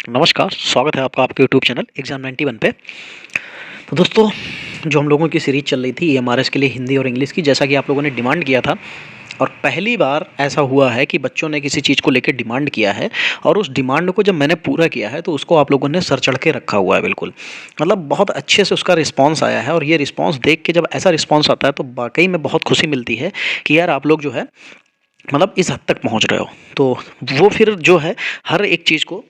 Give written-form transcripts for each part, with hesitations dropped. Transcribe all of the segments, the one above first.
नमस्कार, स्वागत है आपका आपके यूट्यूब चैनल एग्जाम 91 पे। तो दोस्तों, जो हम लोगों की सीरीज़ चल रही थी ईएमआरएस के लिए हिंदी और इंग्लिश की, जैसा कि आप लोगों ने डिमांड किया था और पहली बार ऐसा हुआ है कि बच्चों ने किसी चीज़ को लेकर डिमांड किया है और उस डिमांड को जब मैंने पूरा किया है तो उसको आप लोगों ने सर चढ़ के रखा हुआ है बिल्कुल। मतलब बहुत अच्छे से उसका रिस्पॉन्स आया है और ये रिस्पॉन्स देख के जब ऐसा रिस्पॉन्स आता है तो वाक़ई में बहुत खुशी मिलती है कि यार आप लोग जो है मतलब इस हद तक पहुँच रहे हो। तो वो फिर जो है हर एक चीज़ को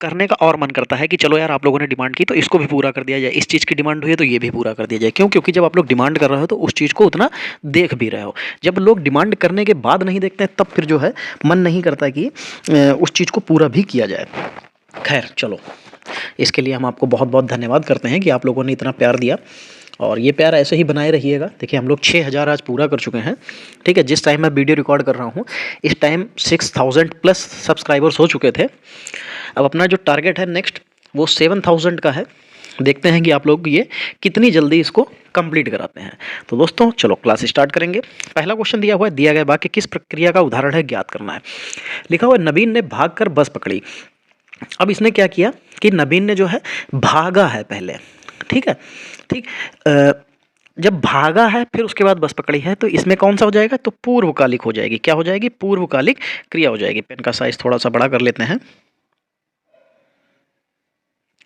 करने का और मन करता है कि चलो यार आप लोगों ने डिमांड की तो इसको भी पूरा कर दिया जाए, इस चीज़ की डिमांड हुई है तो ये भी पूरा कर दिया जाए। क्यों? क्योंकि जब आप लोग डिमांड कर रहे हो तो उस चीज़ को उतना देख भी रहे हो। जब लोग डिमांड करने के बाद नहीं देखते हैं तब फिर जो है मन नहीं करता कि उस चीज़ को पूरा भी किया जाए। खैर चलो, इसके लिए हम आपको बहुत बहुत धन्यवाद करते हैं कि आप लोगों ने इतना प्यार दिया और ये प्यार ऐसे ही बनाए रहिएगा। देखिए हम लोग 6000 आज पूरा कर चुके हैं, ठीक है। जिस टाइम मैं वीडियो रिकॉर्ड कर रहा हूँ इस टाइम 6000 प्लस सब्सक्राइबर्स हो चुके थे। अब अपना जो टारगेट है नेक्स्ट वो 7000 का है। देखते हैं कि आप लोग ये कितनी जल्दी इसको कंप्लीट कराते हैं। तो दोस्तों चलो क्लास स्टार्ट करेंगे। पहला क्वेश्चन दिया हुआ है, दिया गया वाक्य किस प्रक्रिया का उदाहरण है ज्ञात करना है। लिखा हुआ है नवीन ने भागकर बस पकड़ी। अब इसने क्या किया कि नवीन ने जो है भागा है पहले, ठीक है। ठीक जब भागा है फिर उसके बाद बस पकड़ी है तो इसमें कौन सा हो जाएगा, तो पूर्वकालिक हो जाएगी। क्या हो जाएगी? पूर्वकालिक क्रिया हो जाएगी। पेन का साइज थोड़ा सा बड़ा कर लेते हैं,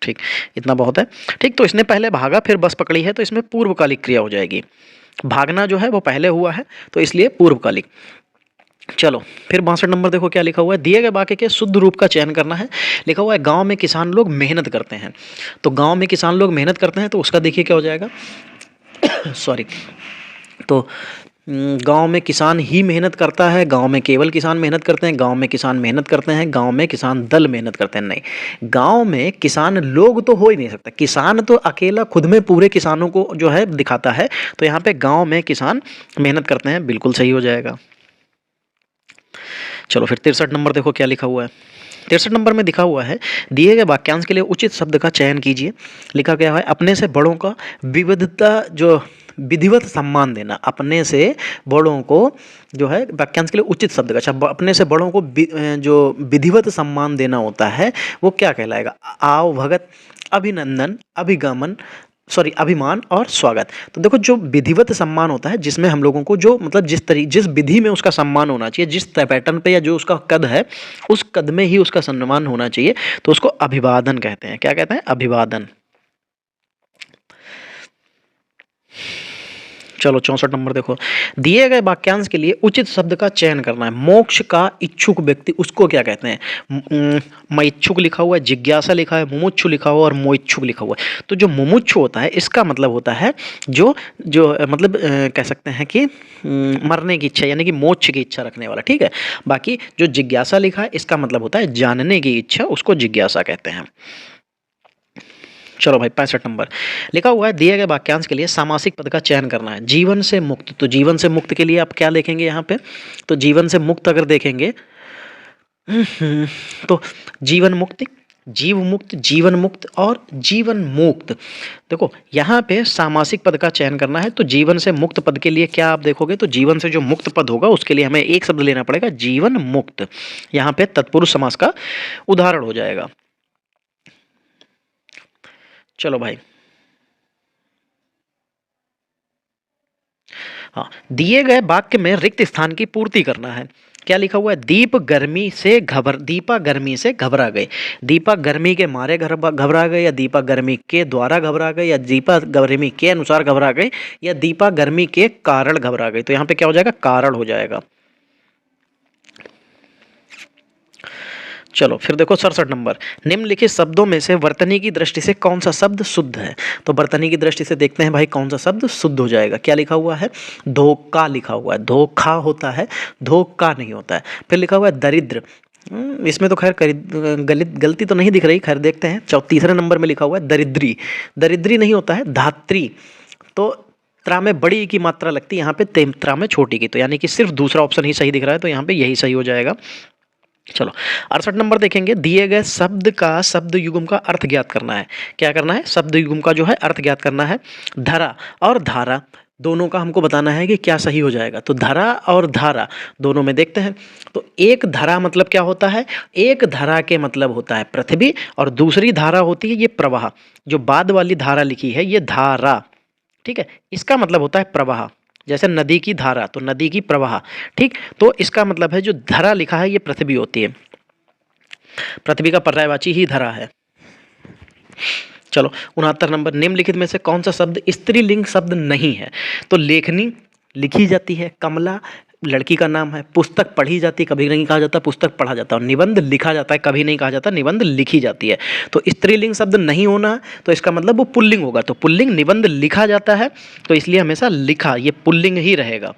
ठीक, इतना बहुत है। ठीक, तो इसने पहले भागा फिर बस पकड़ी है तो इसमें पूर्वकालिक क्रिया हो जाएगी। भागना जो है वो पहले हुआ है तो इसलिए पूर्वकालिक। चलो फिर 62 नंबर देखो क्या लिखा हुआ है, दिए गए वाक्य के शुद्ध रूप का चयन करना है। लिखा हुआ है गांव में किसान लोग मेहनत करते हैं। तो गांव में किसान लोग मेहनत करते हैं तो उसका देखिए क्या हो जाएगा सॉरी। तो गांव में किसान ही मेहनत करता है, गांव में केवल किसान मेहनत करते हैं, गांव में किसान मेहनत करते हैं, गांव में किसान दल मेहनत करते हैं। नहीं, गांव में किसान लोग तो हो ही नहीं सकता। किसान तो अकेला खुद में पूरे किसानों को जो है दिखाता है। तो यहाँ पे गांव में किसान मेहनत करते हैं, बिल्कुल सही हो जाएगा। चलो फिर 63 नंबर देखो क्या लिखा हुआ है। 63 नंबर में लिखा हुआ है दिए गए वाक्यांश के लिए उचित शब्द का चयन कीजिए। लिखा गया है अपने से बड़ों का विविधता जो विधिवत सम्मान देना। अपने से बड़ों को जो है वाक्यांश के लिए उचित शब्द का, अच्छा, अपने से बड़ों को जो विधिवत सम्मान देना होता है वो क्या कहलाएगा? आओ भगत, अभिनंदन, अभिगमन, सॉरी अभिमान और स्वागत। तो देखो जो विधिवत सम्मान होता है जिसमें हम लोगों को जो मतलब जिस विधि में उसका सम्मान होना चाहिए, जिस पैटर्न पे या जो उसका कद है उस कद में ही उसका सम्मान होना चाहिए, तो उसको अभिवादन कहते हैं। क्या कहते हैं? अभिवादन। चलो 64 नंबर देखो, दिए गए वाक्यांश के लिए उचित शब्द का चयन करना है। मोक्ष का इच्छुक व्यक्ति उसको क्या कहते हैं? मैं इच्छुक लिखा हुआ है, जिज्ञासा लिखा है, मुमुक्षु लिखा हुआ है और मोइच्छुक लिखा हुआ है। तो जो मुमुक्षु होता है इसका मतलब होता है जो जो मतलब कह सकते हैं कि मरने की इच्छा यानी कि मोक्ष की इच्छा रखने वाला, ठीक है। बाकी जो जिज्ञासा लिखा है इसका मतलब होता है जानने की इच्छा, उसको जिज्ञासा कहते हैं। चलो भाई 65 नंबर लिखा हुआ है दिए गए वाक्यांश के लिए सामासिक पद का चयन करना है। जीवन से मुक्त, तो जीवन से मुक्त के लिए आप क्या लिखेंगे यहाँ पे? तो जीवन से मुक्त अगर देखेंगे तो जीवन मुक्ति, जीव मुक्त, जीवन मुक्त और जीवन मुक्त। देखो यहाँ पे सामासिक पद का चयन करना है तो जीवन से मुक्त पद के लिए क्या आप देखोगे, तो जीवन से जो मुक्त पद होगा उसके लिए हमें एक शब्द लेना पड़ेगा, जीवन मुक्त। यहाँ पे तत्पुरुष समास का उदाहरण हो जाएगा। चलो भाई, हाँ, दिए गए वाक्य में रिक्त स्थान की पूर्ति करना है। क्या लिखा हुआ है? दीपा गर्मी से घबरा गए। दीपा गर्मी के मारे घबरा गए, या दीपा गर्मी के द्वारा घबरा गए, या दीपा गर्मी के अनुसार घबरा गए, या दीपा गर्मी के कारण घबरा गए। तो यहाँ पे क्या हो जाएगा? कारण हो जाएगा। चलो फिर देखो 67 नंबर, निम्नलिखित शब्दों में से वर्तनी की दृष्टि से कौन सा शब्द शुद्ध है। तो वर्तनी की दृष्टि से देखते हैं भाई कौन सा शब्द शुद्ध हो जाएगा। क्या लिखा हुआ है? धोखा लिखा हुआ है। धोखा होता है, धोखा नहीं होता है। फिर लिखा हुआ है दरिद्र। इसमें तो खैर गलती तो नहीं दिख रही, खैर देखते हैं। तीसरे नंबर में लिखा हुआ है दरिद्री। दरिद्री नहीं होता है, धात्री। तो त्रा में बड़ी की मात्रा लगती है, यहाँ पे त्रा में छोटी की, तो यानी कि सिर्फ दूसरा ऑप्शन ही सही दिख रहा है, तो यहाँ पे यही सही हो जाएगा। चलो 68 नंबर देखेंगे, दिए गए शब्द का शब्द युग्म का अर्थ ज्ञात करना है। क्या करना है? शब्द युग्म का जो है अर्थ ज्ञात करना है। धरा और धारा दोनों का हमको बताना है कि क्या सही हो जाएगा। तो धरा और धारा दोनों में देखते हैं। तो एक धरा मतलब क्या होता है, एक धरा के मतलब होता है पृथ्वी, और दूसरी धारा होती है ये प्रवाह। जो बाद वाली धारा लिखी है ये धारा, ठीक है, इसका मतलब होता है प्रवाह। जैसे नदी की धारा तो नदी की प्रवाह, ठीक। तो इसका मतलब है जो धरा लिखा है ये पृथ्वी होती है, पृथ्वी का पर्यायवाची ही धरा है। चलो 69 नंबर, निम्नलिखित में से कौन सा शब्द स्त्रीलिंग शब्द नहीं है। तो लेखनी लिखी जाती है, कमला लड़की का नाम है, पुस्तक पढ़ी जाती है, कभी नहीं कहा जाता पुस्तक पढ़ा जाता है, और निबंध लिखा जाता है, कभी नहीं कहा जाता निबंध लिखी जाती है। तो स्त्रीलिंग शब्द नहीं होना तो इसका मतलब वो पुल्लिंग होगा। तो पुल्लिंग निबंध लिखा जाता है, तो इसलिए हमेशा लिखा ये पुल्लिंग ही रहेगा।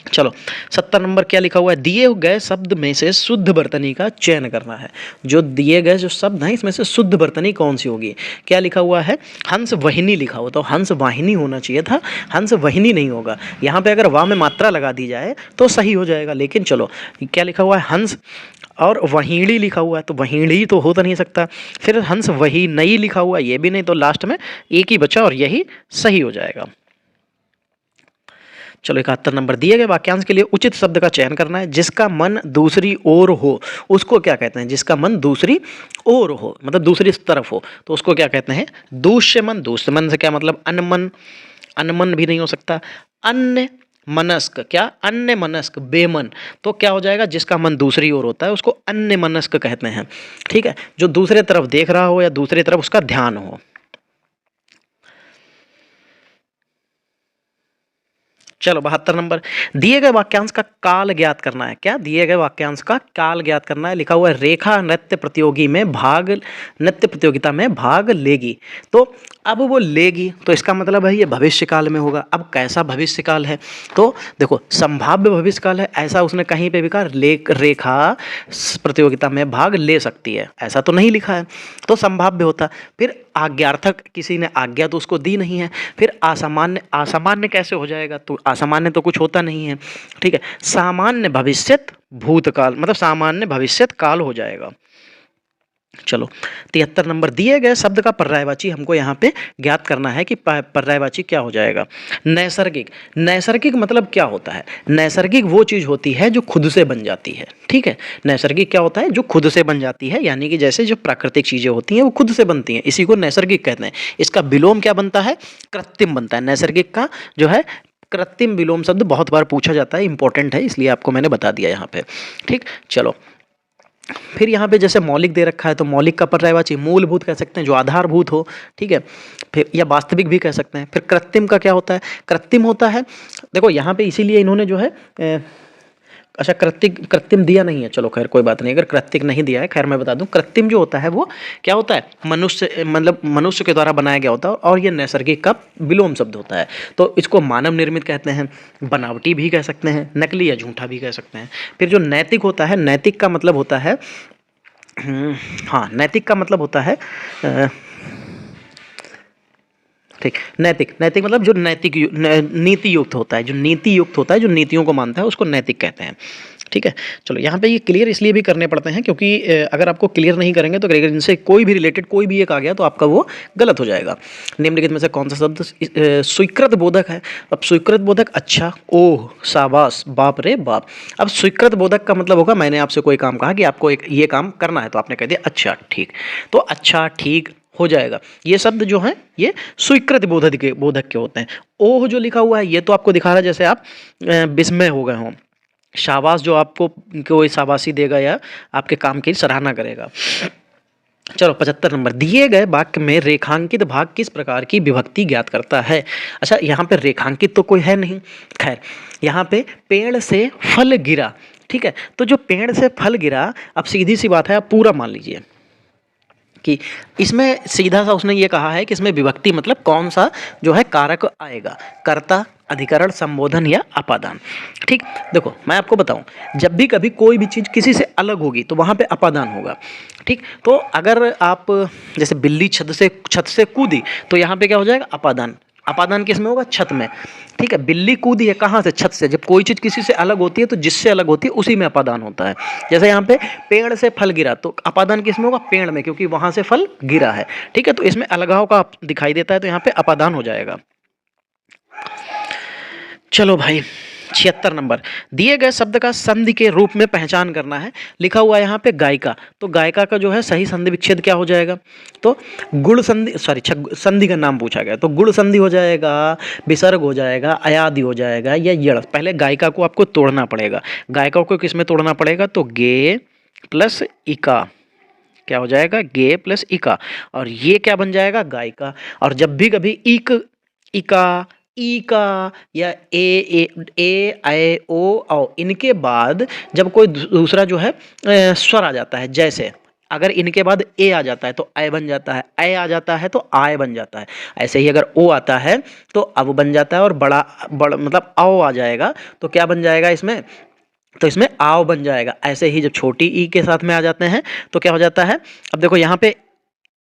चलो 70 नंबर क्या लिखा हुआ है, दिए गए शब्द में से शुद्ध वर्तनी का चयन करना है। जो दिए गए जो शब्द हैं इसमें से शुद्ध वर्तनी कौन सी होगी। क्या लिखा हुआ है, हंस वाहिनी लिखा हुआ, तो हंस वाहिनी होना चाहिए था, हंस वाहिनी नहीं होगा। यहाँ पे अगर वाह में मात्रा लगा दी जाए तो सही हो जाएगा, लेकिन चलो क्या लिखा हुआ है, हंस और वहीणी लिखा हुआ है, तो वहीणी तो हो तो नहीं सकता। फिर हंस वही नहीं लिखा हुआ, ये भी नहीं, तो लास्ट में एक ही बचा और यही सही हो जाएगा। चलो 71 नंबर, दिए गए वाक्यांश के लिए उचित शब्द का चयन करना है। जिसका मन दूसरी ओर हो उसको क्या कहते हैं, जिसका मन दूसरी ओर हो मतलब दूसरी तरफ हो तो उसको क्या कहते हैं, दूष्य मन। दूष्य मन से क्या मतलब, अनमन, अनमन भी नहीं हो सकता। अन्य मनस्क, क्या अन्य मनस्क, बेमन, तो क्या हो जाएगा, जिसका मन दूसरी ओर होता है उसको अन्य मनस्क कहते हैं, ठीक है, जो दूसरे तरफ देख रहा हो या दूसरी तरफ उसका ध्यान हो। चलो 72 नंबर, दिए गए वाक्यांश का काल ज्ञात करना है। क्या दिए गए वाक्यांश का काल ज्ञात करना है। लिखा हुआ है, रेखा नृत्य प्रतियोगी में भाग, नृत्य प्रतियोगिता में भाग लेगी। तो अब वो लेगी तो इसका मतलब है ये भविष्य काल में होगा। अब कैसा भविष्य काल है, तो देखो संभाव्य भविष्य काल है, ऐसा उसने कहीं पे भी कहा रेखा प्रतियोगिता में भाग ले सकती है, ऐसा तो नहीं लिखा है, तो संभाव्य होता। फिर आज्ञार्थक, किसी ने आज्ञा तो उसको दी नहीं है। फिर असामान्य, असामान्य कैसे हो जाएगा, तो असामान्य तो कुछ होता नहीं है, ठीक है। सामान्य भविष्यत भूतकाल मतलब सामान्य भविष्यत काल हो जाएगा। चलो 73 नंबर, दिए गए शब्द का पर्यायवाची हमको यहाँ पे ज्ञात करना है कि पर्यायवाची क्या हो जाएगा। नैसर्गिक, नैसर्गिक मतलब क्या होता है, नैसर्गिक वो चीज़ होती है जो खुद से बन जाती है, ठीक है। नैसर्गिक क्या होता है, जो खुद से बन जाती है, यानी कि जैसे जो प्राकृतिक चीज़ें होती हैं वो खुद से बनती हैं, इसी को नैसर्गिक कहते हैं। इसका विलोम क्या बनता है, कृत्रिम बनता है। नैसर्गिक का जो है कृत्रिम विलोम शब्द बहुत बार पूछा जाता है, इंपॉर्टेंट है, इसलिए आपको मैंने बता दिया यहाँ पे, ठीक। चलो फिर यहाँ पे जैसे मौलिक दे रखा है तो मौलिक का पर्यायवाची मूलभूत कह सकते हैं, जो आधारभूत हो, ठीक है। फिर या वास्तविक भी कह सकते हैं। फिर कृत्रिम का क्या होता है, कृत्रिम होता है, देखो यहाँ पे इसीलिए इन्होंने जो है अच्छा कृत्रिम दिया नहीं है, चलो खैर कोई बात नहीं, अगर कृत्रिम नहीं दिया है खैर मैं बता दूं, कृत्रिम जो होता है वो क्या होता है, मनुष्य मतलब मनुष्य के द्वारा बनाया गया होता है, और ये नैसर्गिक का विलोम शब्द होता है। तो इसको मानव निर्मित कहते हैं, बनावटी भी कह सकते हैं, नकली या झूठा भी कह सकते हैं। फिर जो नैतिक होता है, नैतिक का मतलब होता है हाँ नैतिक का मतलब होता है ठीक, नैतिक, नैतिक मतलब जो नैतिक नीति युक्त होता है, जो नीति युक्त होता है, जो नीतियों को मानता है उसको नैतिक कहते हैं, ठीक है। चलो यहाँ पे ये क्लियर इसलिए भी करने पड़ते हैं क्योंकि अगर आपको क्लियर नहीं करेंगे तो इनसे कोई भी रिलेटेड कोई भी एक आ गया तो आपका वो गलत हो जाएगा। निम्नलिखित में से कौन सा शब्द स्वीकृत बोधक है। अब स्वीकृत बोधक, अच्छा, ओह, शाबाश, बाप रे बाप। अब स्वीकृत बोधक का मतलब होगा मैंने आपसे कोई काम कहा कि आपको एक ये काम करना है तो आपने कह दिया अच्छा ठीक, तो अच्छा ठीक हो जाएगा। ये शब्द जो हैं ये स्वीकृत बोधक के होते हैं। ओह जो लिखा हुआ है ये तो आपको दिखा रहा है जैसे आप विस्मय हो गए हों। शाबाश जो आपको कोई शाबाशी देगा या आपके काम की सराहना करेगा। चलो 75 नंबर, दिए गए वाक्य में रेखांकित भाग किस प्रकार की विभक्ति ज्ञात करता है। अच्छा यहाँ पे रेखांकित तो कोई है नहीं, खैर यहाँ पे पेड़ से फल गिरा, ठीक है। तो जो पेड़ से फल गिरा, अब सीधी सी बात है, आप पूरा मान लीजिए कि इसमें सीधा सा उसने ये कहा है कि इसमें विभक्ति मतलब कौन सा जो है कारक आएगा, कर्ता, अधिकरण, संबोधन या अपादान, ठीक। देखो मैं आपको बताऊं, जब भी कभी कोई भी चीज़ किसी से अलग होगी तो वहाँ पे अपादान होगा, ठीक। तो अगर आप जैसे बिल्ली छत से कूदी तो यहाँ पे क्या हो जाएगा, अपादान। अपादान किस में होगा, छत में, ठीक है। बिल्ली कूदी है कहाँ से, छत से। जब कोई चीज़ किसी से अलग होती है तो जिससे अलग होती है उसी में अपादान होता है। जैसे यहाँ पे पेड़ से फल गिरा तो अपादान किस में होगा, पेड़ में, क्योंकि वहाँ से फल गिरा है, ठीक है। तो इसमें अलगाव का दिखाई देता है तो यहाँ पे अपादान हो जाएगा। चलो भाई 76 नंबर, दिए गए शब्द का संधि के रूप में पहचान करना है। लिखा हुआ है यहाँ पे गायिका, तो गायिका का जो है सही संधि विच्छेद क्या हो जाएगा? तो गुण संधि, सॉरी संधि का नाम पूछा गया, तो गुण संधि हो जाएगा, विसर्ग हो जाएगा, अयादि हो जाएगा या यड़। पहले गायिका को आपको तोड़ना पड़ेगा। गायिका को किस में तोड़ना पड़ेगा? तो गे प्लस इका, क्या हो जाएगा? गे प्लस इका, और ये क्या बन जाएगा? गायिका। और जब भी कभी इक, इका, ई का या ए आई ओ औ, इनके बाद जब कोई दूसरा जो है स्वर आ जाता है, जैसे अगर इनके बाद ए आ जाता है तो आय बन जाता है, ए आ जाता है तो आय बन जाता है। ऐसे ही अगर ओ आता है तो अब बन जाता है, और बड़ा मतलब आओ आ जाएगा तो क्या बन जाएगा इसमें? तो इसमें आओ बन जाएगा। ऐसे ही जब छोटी ई के साथ में आ जाते हैं तो क्या हो जाता है? अब देखो यहाँ पे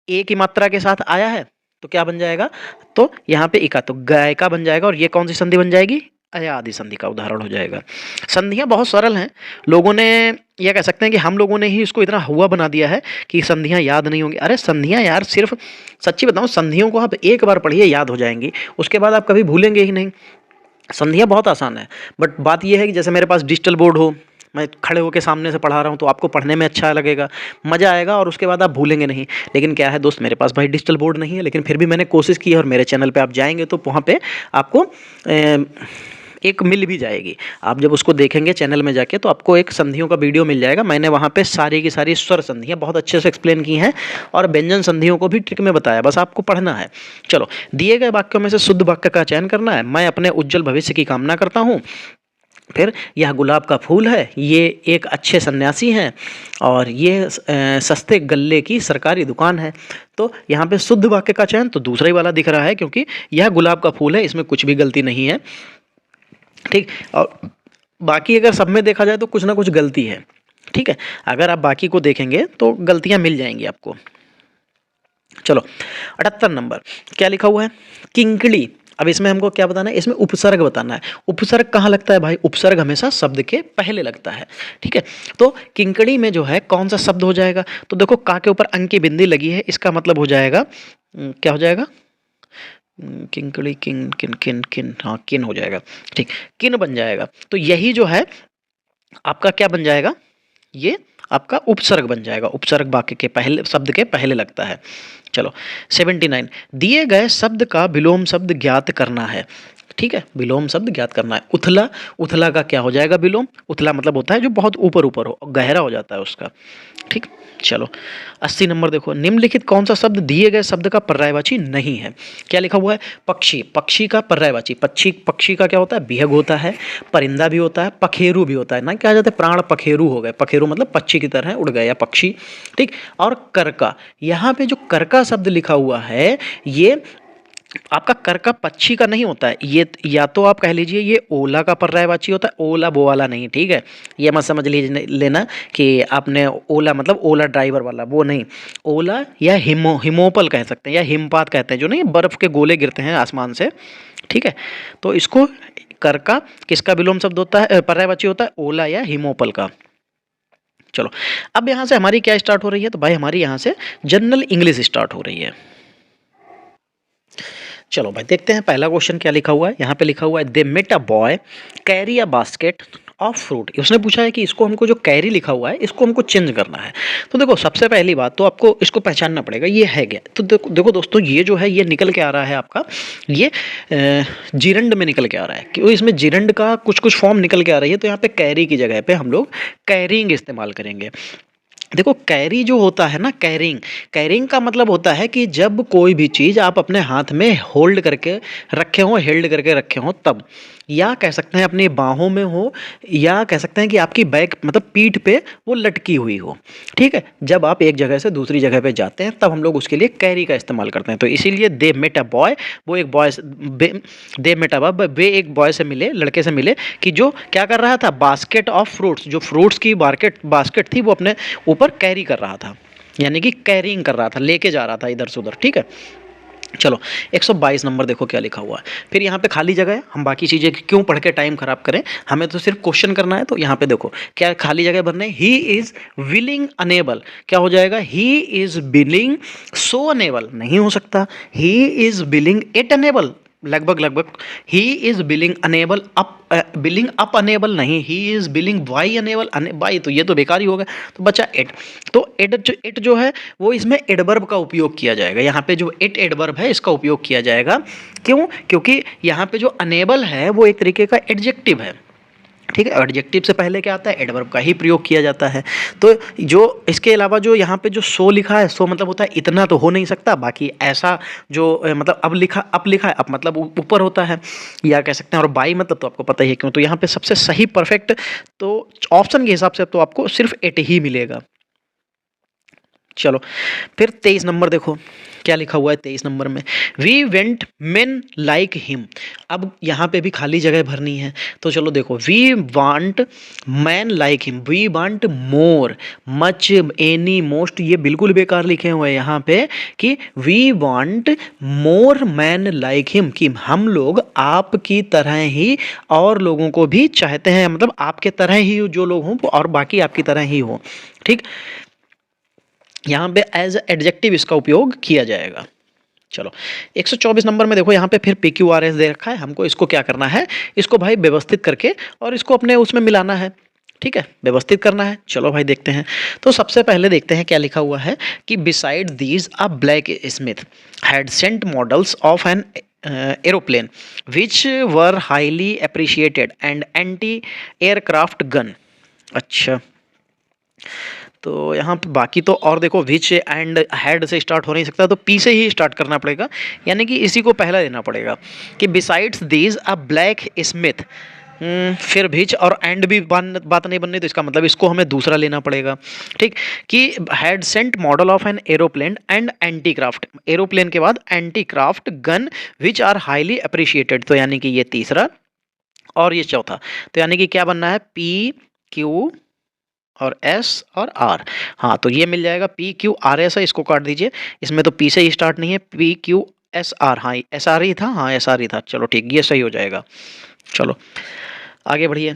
ए की मात्रा के साथ आया है तो क्या बन जाएगा? तो यहाँ पे इका, तो गायिका बन जाएगा, और ये कौन सी संधि बन जाएगी? अयादि संधि का उदाहरण हो जाएगा। संधियाँ बहुत सरल हैं, लोगों ने यह कह सकते हैं कि हम लोगों ने ही इसको इतना हुआ बना दिया है कि संधियाँ याद नहीं होंगी। अरे संधियाँ यार, सिर्फ सच्ची बताऊँ, संधियों को आप एक बार पढ़िए याद हो जाएंगी, उसके बाद आप कभी भूलेंगे ही नहीं। संधियाँ बहुत आसान है, बट बात यह है कि जैसे मेरे पास डिजिटल बोर्ड हो, मैं खड़े होकर सामने से पढ़ा रहा हूँ, तो आपको पढ़ने में अच्छा लगेगा, मज़ा आएगा, और उसके बाद आप भूलेंगे नहीं। लेकिन क्या है दोस्त, मेरे पास भाई डिजिटल बोर्ड नहीं है, लेकिन फिर भी मैंने कोशिश की है, और मेरे चैनल पे आप जाएंगे तो वहाँ पे आपको एक मिल भी जाएगी। आप जब उसको देखेंगे चैनल में जाके तो आपको एक संधियों का वीडियो मिल जाएगा। मैंने वहाँ पे सारी की सारी स्वर संधियाँ बहुत अच्छे से एक्सप्लेन की हैं, और व्यंजन संधियों को भी ट्रिक में बताया, बस आपको पढ़ना है। चलो, दिए गए वाक्यों में से शुद्ध वाक्य का चयन करना है। मैं अपने उज्जवल भविष्य की कामना करता हूँ। फिर यह गुलाब का फूल है, ये एक अच्छे सन्यासी हैं, और ये सस्ते गल्ले की सरकारी दुकान है। तो यहाँ पे शुद्ध वाक्य का चयन तो दूसरा ही वाला दिख रहा है, क्योंकि यह गुलाब का फूल है, इसमें कुछ भी गलती नहीं है, ठीक। और बाकी अगर सब में देखा जाए तो कुछ ना कुछ गलती है, ठीक है। अगर आप बाकी को देखेंगे तो गलतियाँ मिल जाएंगी आपको। चलो 78 नंबर, क्या लिखा हुआ है? किंकड़ी। अब इसमें हमको क्या बताना है? इसमें उपसर्ग बताना है। उपसर्ग कहाँ लगता है भाई? उपसर्ग हमेशा शब्द के पहले लगता है, ठीक है। तो किंकड़ी में जो है कौन सा शब्द हो जाएगा? तो देखो, का के ऊपर अंक की बिंदी लगी है, इसका मतलब हो जाएगा क्या हो जाएगा? किंकड़ी, किन किन किन किन, हाँ किन हो जाएगा, ठीक, किन बन जाएगा। तो यही जो है आपका क्या बन जाएगा? ये आपका उपसर्ग बन जाएगा। उपसर्ग वाक्य के पहले, शब्द के पहले लगता है। चलो 79, दिए गए शब्द का विलोम शब्द ज्ञात करना है, ठीक है। विलोम शब्द ज्ञात करना है। उथला, उथला का क्या हो जाएगा विलोम? उथला मतलब होता है जो बहुत ऊपर ऊपर हो, गहरा हो जाता है उसका, ठीक। चलो 80 नंबर देखो, निम्नलिखित कौन सा शब्द दिए गए शब्द का पर्यायवाची नहीं है? क्या लिखा हुआ है? पक्षी। पक्षी का पर्यायवाची, पक्षी का क्या होता है? बिहग होता है, परिंदा भी होता है, पखेरु भी होता है ना, क्या जाते हैं प्राण पखेरु हो गए। पखेरु मतलब पक्षी की तरह उड़ गए या पक्षी, ठीक। और करका, यहाँ पे जो करका शब्द लिखा हुआ है, ये आपका करका पक्षी का नहीं होता है। ये या तो आप कह लीजिए ये ओला का पर्यायवाची होता है, ओला वो वाला नहीं, ठीक है। ये मत समझ लीजिए लेना कि आपने ओला मतलब ओला ड्राइवर वाला, वो नहीं। ओला या हिमोपल कह सकते हैं, या हिमपात कहते हैं, जो नहीं बर्फ़ के गोले गिरते हैं आसमान से, ठीक है। तो इसको करका किसका विलोम शब्द होता है, पर्यायवाची होता है? ओला या हिमोपल का। चलो, अब यहाँ से हमारी क्या स्टार्ट हो रही है? तो भाई हमारी यहाँ से जनरल इंग्लिश स्टार्ट हो रही है। चलो भाई देखते हैं पहला क्वेश्चन क्या लिखा हुआ है। यहाँ पे लिखा हुआ है they met a boy carry a basket of fruit. उसने पूछा है कि इसको हमको जो कैरी लिखा हुआ है इसको हमको चेंज करना है। तो देखो सबसे पहली बात तो आपको इसको पहचानना पड़ेगा ये है क्या। तो देखो दोस्तों, ये जो है ये निकल के आ रहा है आपका, ये जिरंड में निकल के आ रहा है, क्योंकि इसमें जिरंड का कुछ कुछ फॉर्म निकल के आ रही है। तो यहाँ पे कैरी की जगह पे हम लोग कैरिंग इस्तेमाल करेंगे। देखो कैरी जो होता है ना, कैरिंग, कैरिंग का मतलब होता है कि जब कोई भी चीज़ आप अपने हाथ में होल्ड करके रखे हो, हेल्ड करके रखे हो तब, या कह सकते हैं अपनी बाहों में हो, या कह सकते हैं कि आपकी बैक मतलब पीठ पे वो लटकी हुई हो, ठीक है। जब आप एक जगह से दूसरी जगह पे जाते हैं तब हम लोग उसके लिए कैरी का इस्तेमाल करते हैं। तो इसीलिए दे मेट अ बॉय, वो एक boy, they met a boy, वे एक बॉय से मिले, लड़के से मिले, कि जो क्या कर रहा था, बास्केट ऑफ फ्रूट्स, जो फ्रूट्स की बास्केट थी वो अपने ऊपर कैरी कर रहा था, यानी कि कैरिंग कर रहा था, लेके जा रहा था इधर से उधर, ठीक है। चलो 122 नंबर देखो क्या लिखा हुआ है। फिर यहाँ पे खाली जगह है, हम बाकी चीज़ें क्यों पढ़ के टाइम खराब करें, हमें तो सिर्फ क्वेश्चन करना है। तो यहाँ पे देखो क्या खाली जगह भरना है, ही इज़ विलिंग अनेबल, क्या हो जाएगा, he is willing so unable, नहीं हो सकता, he is willing it unable, लगभग लगभग he is billing unable up unable नहीं, he is billing why unable why, तो ये तो बेकार ही होगा, तो बचा एट। तो इट जो है वो इसमें एडवर्ब का उपयोग किया जाएगा, यहाँ पे जो इट एडवर्ब है इसका उपयोग किया जाएगा। क्यों? क्योंकि यहाँ पे जो अनेबल है वो एक तरीके का एडजेक्टिव है, ठीक है। एडजेक्टिव से पहले क्या आता है? एडवर्ब का ही प्रयोग किया जाता है। तो जो इसके अलावा जो यहाँ पे जो सो लिखा है, सो मतलब होता है इतना तो हो नहीं सकता, बाकी ऐसा जो मतलब अब लिखा है, अब मतलब ऊपर होता है, या कह सकते हैं, और बाई मतलब तो आपको पता ही है क्यों। तो यहाँ पे सबसे सही परफेक्ट तो ऑप्शन के हिसाब से तो आपको सिर्फ एट ही मिलेगा। चलो फिर 23 नंबर देखो क्या लिखा हुआ है 23 नंबर में, we went men like him. अब यहाँ पे भी खाली जगह भरनी है, तो चलो देखो, we want man like him, we want more, much, any, most, ये बिल्कुल बेकार लिखे हुए हैं यहाँ पे कि we want more man like him, कि हम लोग आपकी तरह ही और लोगों को भी चाहते हैं, मतलब आपके तरह ही जो लोग हों और बाकी आपकी तरह ही हो, ठीक। यहाँ पे एज एडजेक्टिव इसका उपयोग किया जाएगा। चलो 124 नंबर में देखो, यहाँ पे फिर PQRS दे रखा है, हमको इसको क्या करना है, इसको भाई व्यवस्थित करके और इसको अपने उसमें मिलाना है, ठीक है, व्यवस्थित करना है। चलो भाई देखते हैं। तो सबसे पहले देखते हैं क्या लिखा हुआ है कि beside these a black Smith had sent models of an aeroplane which were highly appreciated and anti aircraft gun. अच्छा, तो यहाँ पे बाकी तो और देखो, विच एंड हैड से स्टार्ट हो नहीं सकता, तो पी से ही स्टार्ट करना पड़ेगा, यानी कि इसी को पहला लेना पड़ेगा कि besides these a black Smith, फिर विच और एंड भी बात नहीं बननी, तो इसका मतलब इसको हमें दूसरा लेना पड़ेगा, ठीक। कि had sent model of an aeroplane and anti craft, aeroplane के बाद anti craft gun which are highly appreciated, तो यानी कि ये तीसरा और ये चौथा, तो यानी कि क्या बनना है, PQ और S और R। हाँ, तो ये मिल जाएगा PQRS है, इसको काट दीजिए, इसमें तो P से ही स्टार्ट नहीं है, PQSR, हाँ SR ही था, हाँ SR ही था, चलो ठीक, ये सही हो जाएगा। चलो आगे बढ़िए।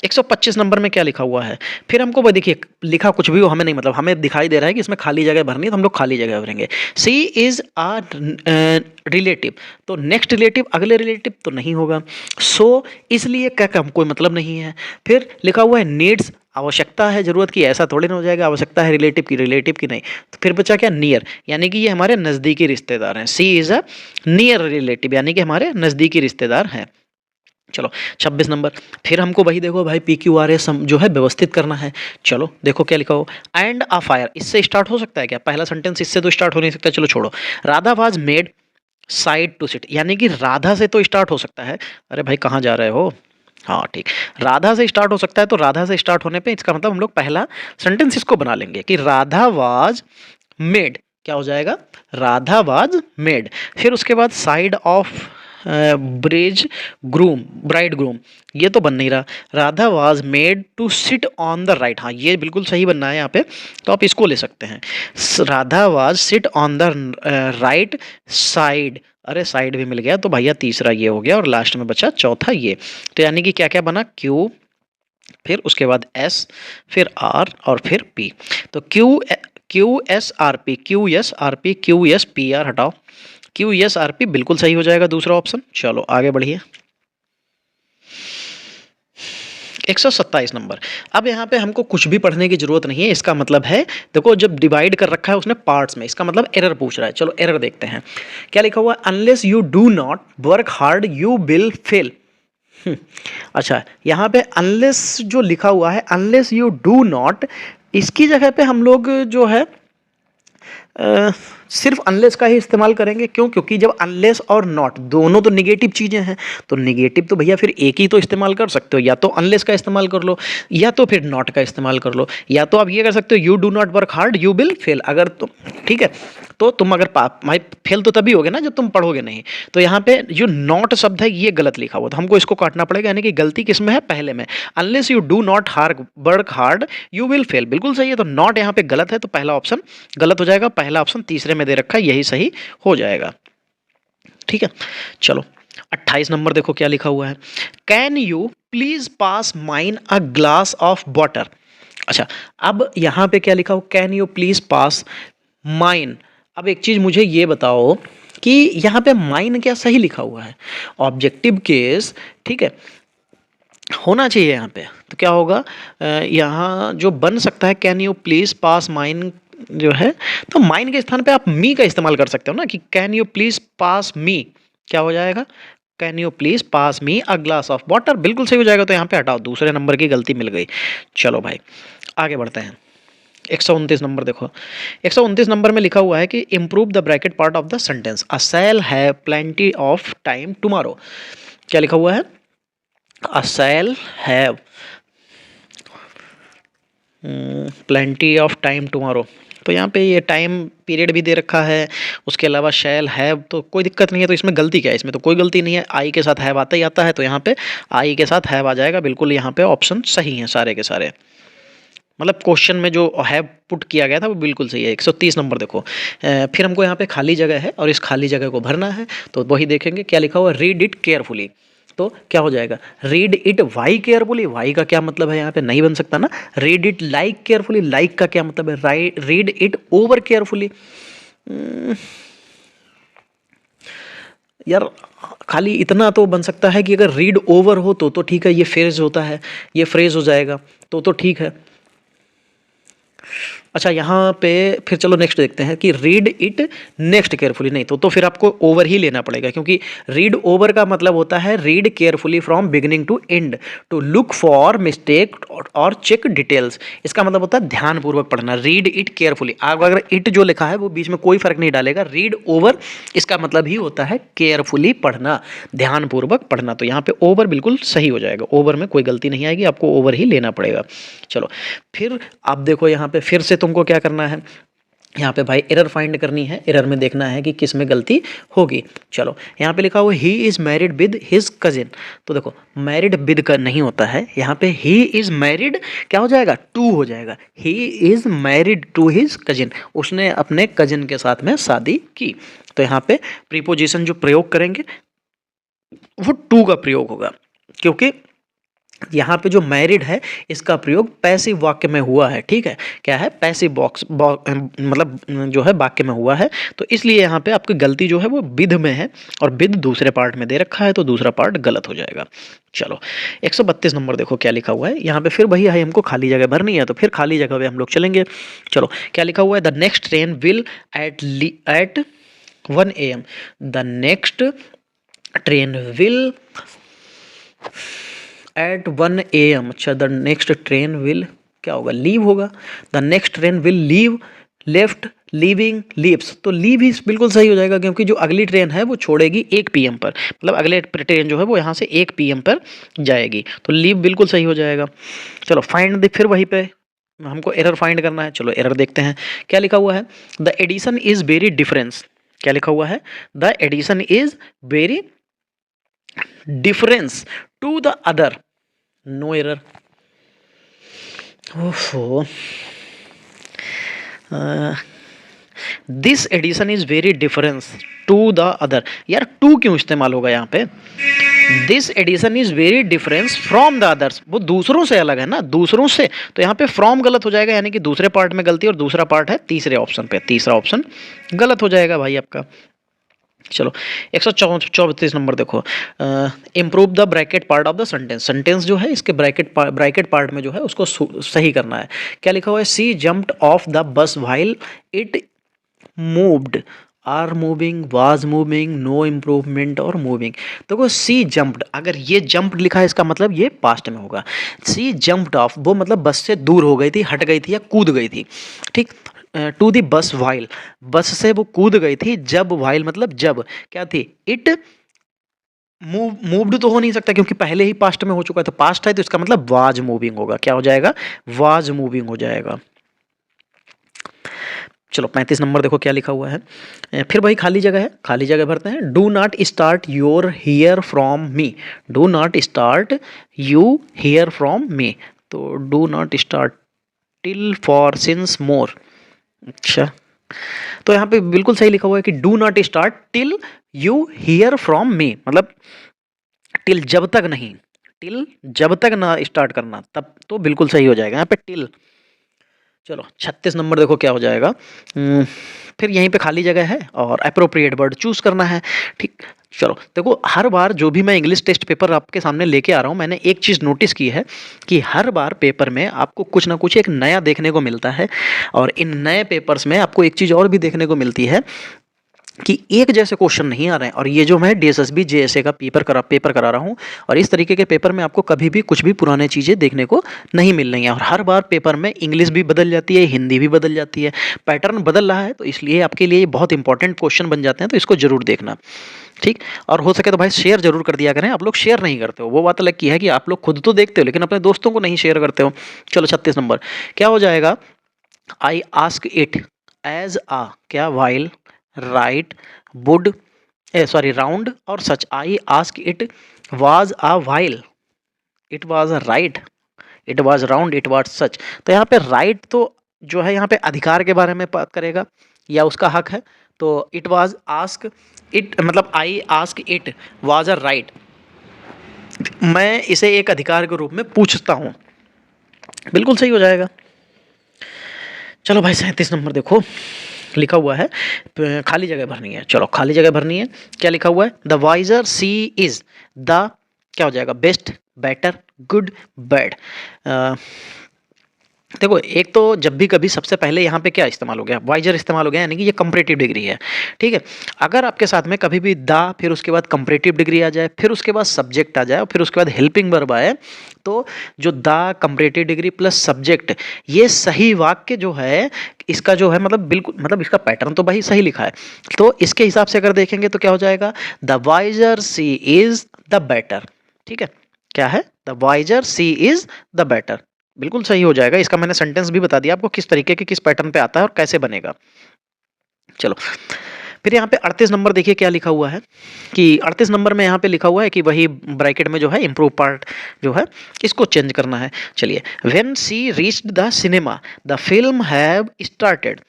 125 नंबर में क्या लिखा हुआ है, फिर हमको वो देखिए, लिखा कुछ भी हो हमें नहीं, मतलब हमें दिखाई दे रहा है कि इसमें खाली जगह भरनी है, तो हम लोग खाली जगह भरेंगे। सी इज आ रिलेटिव, तो नेक्स्ट रिलेटिव अगले रिलेटिव तो नहीं होगा, सो इसलिए क्या काम कोई मतलब नहीं है। फिर लिखा हुआ है नीड्स, आवश्यकता है, जरूरत की, ऐसा थोड़ी ना हो जाएगा, आवश्यकता है रिलेटिव की नहीं। तो फिर बचा क्या, नियर, यानी कि ये हमारे नज़दीकी रिश्तेदार हैं। सी इज़ अ नियर रिलेटिव, यानी कि हमारे नज़दीकी रिश्तेदार हैं। चलो 26 नंबर, फिर हमको वही देखो भाई PQRS जो है व्यवस्थित करना है। चलो देखो क्या लिखा हो, एंड अ फायर, इससे स्टार्ट हो सकता है क्या, पहला सेंटेंस इससे तो स्टार्ट हो नहीं सकता, चलो छोड़ो। Radha was made side to sit, यानी कि राधा से तो स्टार्ट हो सकता है, अरे भाई कहाँ जा रहे हो, हाँ ठीक, राधा से स्टार्ट हो सकता है, तो राधा से स्टार्ट होने पे इसका मतलब हम लोग पहला सेंटेंस इसको बना लेंगे कि राधा वाज मेड, क्या हो जाएगा, राधा वाज मेड। फिर उसके बाद side of bridge groom, bride groom, ये तो बन नहीं रहा, Radha was made to sit on the right, हाँ ये बिल्कुल सही बनना है यहाँ पे, तो आप इसको ले सकते हैं, Radha was seat on the right side, अरे साइड भी मिल गया, तो भैया तीसरा ये हो गया, और लास्ट में बचा चौथा ये, तो यानी कि क्या क्या बना, Q, फिर उसके बाद S, फिर R और फिर P, तो QSRP, QSRP, QSPR हटाओ, QSRP बिल्कुल सही हो जाएगा दूसरा ऑप्शन। चलो आगे बढ़िए। 127 नंबर, अब यहाँ पे हमको कुछ भी पढ़ने की जरूरत नहीं है, इसका मतलब है देखो, जब डिवाइड कर रखा है उसने पार्ट्स में, इसका मतलब एरर पूछ रहा है। चलो एरर देखते हैं क्या लिखा हुआ है, unless you do not work hard you will fail. अच्छा, यहाँ पे अनलेस जो लिखा हुआ है, अनलेस यू डू नॉट, इसकी जगह पे हम लोग जो है सिर्फ अनलेस का ही इस्तेमाल करेंगे। क्यों? क्योंकि जब अनलेस और नॉट दोनों तो निगेटिव चीज़ें हैं, तो निगेटिव तो भैया फिर एक ही तो इस्तेमाल कर सकते हो, या तो अनलेस का इस्तेमाल कर लो, या तो फिर नॉट का इस्तेमाल कर लो, या तो आप ये कर सकते हो you do not work hard you will fail, अगर तो ठीक है, तो तुम अगर भाई फेल तो तभी होगे ना जब तुम पढ़ोगे नहीं। तो यहाँ पे जो नॉट शब्द है ये गलत लिखा हुआ, तो हमको इसको काटना पड़ेगा, यानी कि गलती किस में है, पहले में। Unless you do not work hard you will fail, बिल्कुल सही है, तो नॉट यहाँ पे गलत है, तो पहला ऑप्शन गलत हो जाएगा, पहला ऑप्शन तीसरे में दे रखा है, यही सही हो जाएगा। ठीक है, चलो 28 नंबर देखो क्या लिखा हुआ है, can you please pass mine a glass of water. अच्छा, अब यहाँ पे क्या लिखा हो, can you please pass mine. अब एक चीज मुझे ये बताओ कि यहाँ पे माइन क्या सही लिखा हुआ है, ऑब्जेक्टिव केस, ठीक है, होना चाहिए यहाँ पे। तो क्या होगा, यहाँ जो बन सकता है, can you please pass mine जो है, तो माइन के स्थान पे आप मी का इस्तेमाल कर सकते हो ना, कि कैन यू प्लीज पास मी, क्या हो जाएगा, can you please pass me a glass of water, बिल्कुल सही हो जाएगा। तो यहाँ पे हटाओ, दूसरे नंबर की गलती मिल गई। चलो भाई आगे बढ़ते हैं। 129 नंबर देखो, 129 नंबर में लिखा हुआ है कि improve the bracket part of the sentence, a shall have plenty of time tomorrow. क्या लिखा हुआ है, a shall have plenty of time tomorrow. तो यहाँ पे ये टाइम पीरियड भी दे रखा है, उसके अलावा शैल हैव, तो कोई दिक्कत नहीं है। तो इसमें गलती क्या है, इसमें तो कोई गलती नहीं है, आई के साथ हैव आता ही आता है, तो यहाँ पे आई के साथ हैव आ जाएगा, बिल्कुल यहाँ पे ऑप्शन सही है सारे के सारे, मतलब क्वेश्चन में जो हैव पुट किया गया था वो बिल्कुल सही है। 130 नंबर देखो, फिर हमको यहाँ पे खाली जगह है और इस खाली जगह को भरना है, तो वही देखेंगे क्या लिखा हुआ, रीड इट केयरफुली। तो क्या हो जाएगा, read it why carefully, why का क्या मतलब है यहाँ पे, नहीं बन सकता ना। Read it like carefully, like का क्या मतलब है, रीड इट ओवर केयरफुली। यार खाली इतना तो बन सकता है कि अगर रीड ओवर हो तो ठीक है, ये फ्रेज होता है, ये फ्रेज हो जाएगा, तो ठीक है। अच्छा यहाँ पे फिर चलो नेक्स्ट देखते हैं कि रीड इट नेक्स्ट केयरफुली, नहीं तो फिर आपको ओवर ही लेना पड़ेगा, क्योंकि रीड ओवर का मतलब होता है read carefully from beginning to end to look for mistake और चेक डिटेल्स। इसका मतलब होता है ध्यानपूर्वक पढ़ना, रीड इट केयरफुली। अगर इट जो लिखा है वो बीच में कोई फर्क नहीं डालेगा, रीड ओवर इसका मतलब ही होता है केयरफुली पढ़ना, ध्यानपूर्वक पढ़ना। तो यहाँ पे ओवर बिल्कुल सही हो जाएगा, ओवर में कोई गलती नहीं आएगी, आपको ओवर ही लेना पड़ेगा। चलो फिर आप देखो यहाँ पे फिर से तुमको क्या करना है, यहाँ पे भाई एरर फाइंड करनी है, एरर में देखना है कि किस में गलती होगी। चलो यहाँ पे लिखा हुआ ही is married with his cousin, तो देखो मैरिड विद का नहीं होता है, यहाँ पे ही इज मैरिड क्या हो जाएगा, टू हो जाएगा, he is married to his cousin, उसने अपने कजिन के साथ में शादी की। तो यहाँ पे प्रीपोजिशन जो प्रयोग करेंगे वो टू का प्रयोग होगा, क्योंकि यहाँ पे जो मैरिड है इसका प्रयोग पैसिव वाक्य में हुआ है, ठीक है, क्या है, पैसिव बॉक्स मतलब जो है वाक्य में हुआ है, तो इसलिए यहाँ पे आपकी गलती जो है वो विद में है, और विद दूसरे पार्ट में दे रखा है, तो दूसरा पार्ट गलत हो जाएगा। चलो 132 नंबर देखो क्या लिखा हुआ है, यहाँ पे फिर वही है, हमको खाली जगह भरनी है, तो फिर खाली जगह पे हम लोग चलेंगे। चलो क्या लिखा हुआ है, the next train will at 1 AM, the next train will at 1 AM। अच्छा द नेक्स्ट ट्रेन विल क्या होगा, लीव होगा, the next train will leave, left, leaving, leaves, तो लीव ही बिल्कुल सही हो जाएगा, क्योंकि जो अगली ट्रेन है वो छोड़ेगी 1 PM पर, मतलब अगले ट्रेन जो है वो यहाँ से 1 PM पर जाएगी, तो लीव बिल्कुल सही हो जाएगा। चलो फाइंड द, फिर वहीं पे हमको एरर फाइंड करना है। चलो एरर देखते हैं क्या लिखा हुआ है, the edition is very difference, क्या लिखा हुआ है, the edition is very difference to the other, no error. ओहो, this edition is very difference to the other, यार टू क्यों इस्तेमाल होगा यहाँ पे, this edition is very difference from the others, वो दूसरों से अलग है ना, दूसरों से, तो यहाँ पे फ्रॉम गलत हो जाएगा, यानी कि दूसरे पार्ट में गलती, और दूसरा पार्ट है तीसरे ऑप्शन पे, तीसरा ऑप्शन गलत हो जाएगा भाई आपका। चलो 134 नंबर देखो, improve the bracket part of the sentence, sentence जो है इसके ब्रैकेट पार्ट में जो है उसको सही करना है। क्या लिखा हुआ है, she jumped off the bus while it moved, or moving, was moving, no improvement और मूविंग। देखो सी जम्प्ड, अगर ये जम्प्ड लिखा है इसका मतलब ये पास्ट में होगा, सी जम्प्ड ऑफ वो मतलब बस से दूर हो गई थी, हट गई थी या कूद गई थी, ठीक। टू दी बस वाइल, बस से वो कूद गई थी जब, वाइल मतलब जब क्या थी, इट मूव्ड तो हो नहीं सकता क्योंकि पहले ही पास्ट में हो चुका है, तो पास्ट है तो इसका मतलब वाज मूविंग होगा, क्या हो जाएगा, वाज मूविंग हो जाएगा। चलो 35 नंबर देखो क्या लिखा हुआ है, फिर वही खाली जगह है, खाली जगह भरते हैं। Do not start your here from me, do not start you here from me, तो do not start till for since more. अच्छा तो यहाँ पे बिल्कुल सही लिखा हुआ है कि do not start till you here from मी, मतलब टिल जब तक नहीं, टिल जब तक ना स्टार्ट करना तब, तो बिल्कुल सही हो जाएगा यहाँ पे टिल। चलो 36 नंबर देखो क्या हो जाएगा। फिर यहीं पे खाली जगह है और अप्रोप्रिएट वर्ड चूज़ करना है। ठीक, चलो देखो हर बार जो भी मैं इंग्लिश टेस्ट पेपर आपके सामने लेके आ रहा हूँ, मैंने एक चीज़ नोटिस की है कि हर बार पेपर में आपको कुछ ना कुछ एक नया देखने को मिलता है। और इन नए पेपर्स में आपको एक चीज़ और भी देखने को मिलती है कि एक जैसे क्वेश्चन नहीं आ रहे हैं। और ये जो मैं डीएसएसबी जेएसए का पेपर करा रहा हूँ, और इस तरीके के पेपर में आपको कभी भी कुछ भी पुराने चीज़ें देखने को नहीं मिल रही हैं। और हर बार पेपर में इंग्लिश भी बदल जाती है, हिंदी भी बदल जाती है, पैटर्न बदल रहा है। तो इसलिए आपके लिए ये बहुत इंपॉर्टेंट क्वेश्चन बन जाते हैं, तो इसको जरूर देखना। ठीक, और हो सके तो भाई शेयर जरूर कर दिया करें। आप लोग शेयर नहीं करते हो, वो बात अलग की है कि आप लोग खुद तो देखते हो लेकिन अपने दोस्तों को नहीं शेयर करते हो। चलो 36 नंबर क्या हो जाएगा। I ask it as a क्या while right wood sorry round और such. I ask it was a while, it was a right, it was round, it was such. तो यहाँ पे राइट तो जो है यहाँ पे अधिकार के बारे में बात करेगा या उसका हक है। तो इट वाज आस्क इट मतलब आई ask it was a right, मैं इसे एक अधिकार के रूप में पूछता हूँ, बिल्कुल सही हो जाएगा। चलो भाई 37 नंबर देखो लिखा हुआ है, खाली जगह भरनी है। चलो खाली जगह भरनी है, क्या लिखा हुआ है। The wiser she is the क्या हो जाएगा, बेस्ट, बेटर, गुड, बैड। देखो एक तो जब भी कभी सबसे पहले यहाँ पे क्या इस्तेमाल हो गया, वाइजर इस्तेमाल हो गया, यानी कि ये कंपैरेटिव डिग्री है। ठीक है, अगर आपके साथ में कभी भी द फिर उसके बाद कंपैरेटिव डिग्री आ जाए, फिर उसके बाद सब्जेक्ट आ जाए और फिर उसके बाद हेल्पिंग वर्ब आए, तो जो the comparative degree plus subject, ये सही वाक्य जो है इसका जो है मतलब बिल्कुल मतलब इसका पैटर्न तो भाई सही लिखा है। तो इसके हिसाब से अगर देखेंगे तो क्या हो जाएगा, the wiser she is the better. ठीक है, क्या है, the wiser she is the better, बिल्कुल सही हो जाएगा। इसका मैंने सेंटेंस भी बता दिया आपको किस तरीके के किस पैटर्न पे आता है और कैसे बनेगा। चलो फिर यहाँ पे 38 नंबर देखिए क्या लिखा हुआ है कि 38 नंबर में यहाँ पे लिखा हुआ है कि वही ब्रैकेट में जो है इम्प्रूव पार्ट जो है इसको चेंज करना है। चलिए, when she reached the cinema the film have started.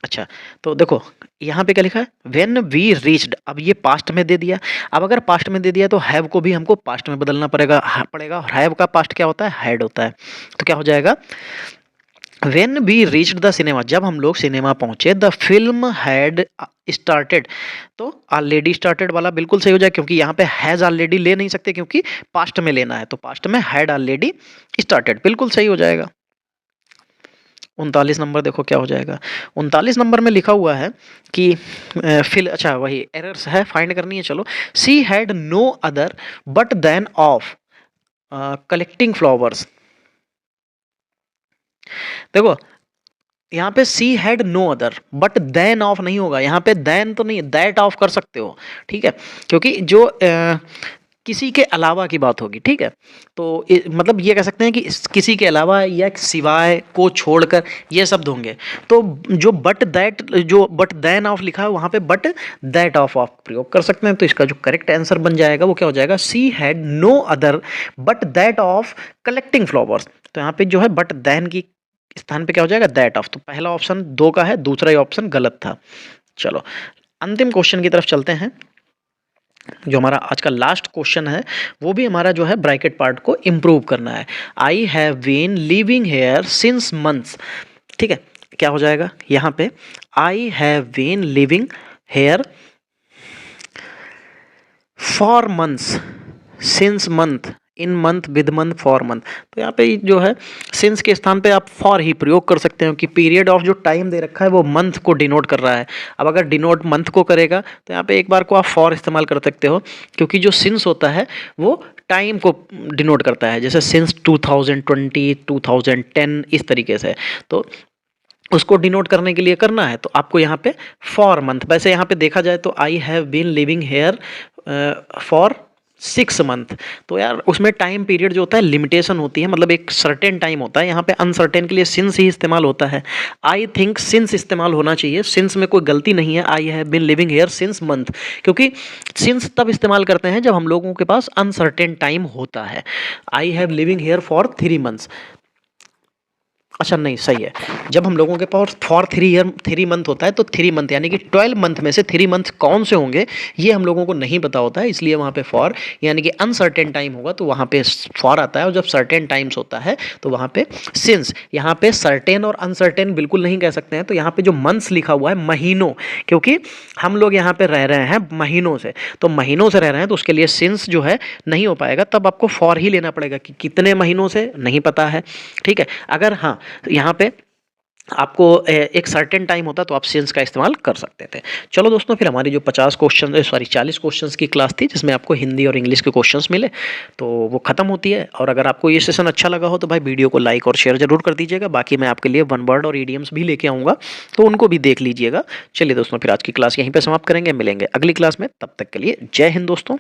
अच्छा, तो देखो यहाँ पे क्या लिखा है, व्हेन वी रीच्ड, अब ये पास्ट में दे दिया। अब अगर पास्ट में दे दिया तो हैव को भी हमको पास्ट में बदलना पड़ेगा। हैव का पास्ट क्या होता है, हैड होता है। तो क्या हो जाएगा, when we reached the cinema, जब हम लोग सिनेमा पहुंचे, द फिल्म हैड स्टार्टेड। तो ऑलरेडी स्टार्टेड वाला बिल्कुल सही हो जाए, क्योंकि यहाँ पे हैज ऑलरेडी ले नहीं सकते क्योंकि पास्ट में लेना है, तो पास्ट में हैड ऑलरेडी स्टार्टेड, बिल्कुल सही हो जाएगा। 39 नंबर देखो क्या हो जाएगा। 39 नंबर में लिखा हुआ है कि फिल अच्छा वही एरर्स है, फाइंड करनी है। चलो, she had no other but then of collecting flowers. देखो यहाँ पे she had no other but then of नहीं होगा, यहाँ पे देन तो नहीं, दैट ऑफ कर सकते हो। ठीक है, क्योंकि जो किसी के अलावा की बात होगी। ठीक है, तो मतलब ये कह सकते हैं कि किसी के अलावा या सिवाय को छोड़कर ये शब्द होंगे। तो जो बट देन ऑफ लिखा है वहाँ पे बट दैट ऑफ प्रयोग कर सकते हैं। तो इसका जो करेक्ट आंसर बन जाएगा वो क्या हो जाएगा, she had no other but that of collecting flowers. तो यहाँ पे जो है बट देन की स्थान पे क्या हो जाएगा, दैट ऑफ। तो पहला ऑप्शन 2 का है, दूसरा ही ऑप्शन गलत था। चलो अंतिम क्वेश्चन की तरफ चलते हैं। जो हमारा आज का लास्ट क्वेश्चन है वो भी हमारा जो है ब्रैकेट पार्ट को इम्प्रूव करना है। I have been living here since months. ठीक है, क्या हो जाएगा यहाँ पे, I have been living here for months, since month, in month, with month, for month. तो यहाँ पे जो है सिंस के स्थान पे आप फॉर ही प्रयोग कर सकते हो कि पीरियड ऑफ जो टाइम दे रखा है वो मंथ को डिनोट कर रहा है। अब अगर डिनोट मंथ को करेगा तो यहाँ पे एक बार को आप फॉर इस्तेमाल कर सकते हो, क्योंकि जो सिंस होता है वो टाइम को डिनोट करता है, जैसे सिंस 2020, 2010 इस तरीके से। तो उसको डिनोट करने के लिए करना है तो आपको यहाँ पे फॉर मंथ। वैसे यहाँ पे देखा जाए तो I have been living here for 6 month. तो यार उसमें टाइम पीरियड जो होता है लिमिटेशन होती है, मतलब एक सर्टेन टाइम होता है। यहाँ पे अनसर्टेन के लिए सिंस ही इस्तेमाल होता है। आई थिंक सिंस इस्तेमाल होना चाहिए, सिंस में कोई गलती नहीं है। I have been living here since month, क्योंकि सिंस तब इस्तेमाल करते हैं जब हम लोगों के पास अनसर्टेन टाइम होता है। I have living here for 3 months, अच्छा नहीं, सही है। जब हम लोगों के पास फॉर 3 मंथ होता है तो 3 मंथ यानी कि 12 मंथ में से 3 मंथ कौन से होंगे ये हम लोगों को नहीं पता होता है, इसलिए वहाँ पे फॉर यानी कि अनसर्टेन टाइम होगा तो वहाँ पे फॉर आता है, और जब सर्टेन टाइम्स होता है तो वहाँ पे सिंस। यहाँ पे सर्टेन और अनसर्टेन बिल्कुल नहीं कह सकते हैं, तो यहाँ पे जो मंथ्स लिखा हुआ है महीनों, क्योंकि हम लोग यहाँ पे रह रहे हैं महीनों से, तो महीनों से रह रहे हैं तो उसके लिए सिंस जो है नहीं हो पाएगा, तब आपको फॉर ही लेना पड़ेगा कि कितने महीनों से नहीं पता है। ठीक है, अगर हाँ यहाँ पे आपको एक सर्टेन टाइम होता तो आप सिंस का इस्तेमाल कर सकते थे। चलो दोस्तों, फिर हमारी जो 40 क्वेश्चंस की क्लास थी जिसमें आपको हिंदी और इंग्लिश के क्वेश्चंस मिले तो वो ख़त्म होती है। और अगर आपको ये सेशन अच्छा लगा हो तो भाई वीडियो को लाइक और शेयर जरूर कर दीजिएगा। बाकी मैं आपके लिए वन वर्ड और ईडियम्स भी लेके आऊँगा, तो उनको भी देख लीजिएगा। चलिए दोस्तों, फिर आज की क्लास यहीं पर समाप्त करेंगे, मिलेंगे अगली क्लास में, तब तक के लिए जय हिंद दोस्तों।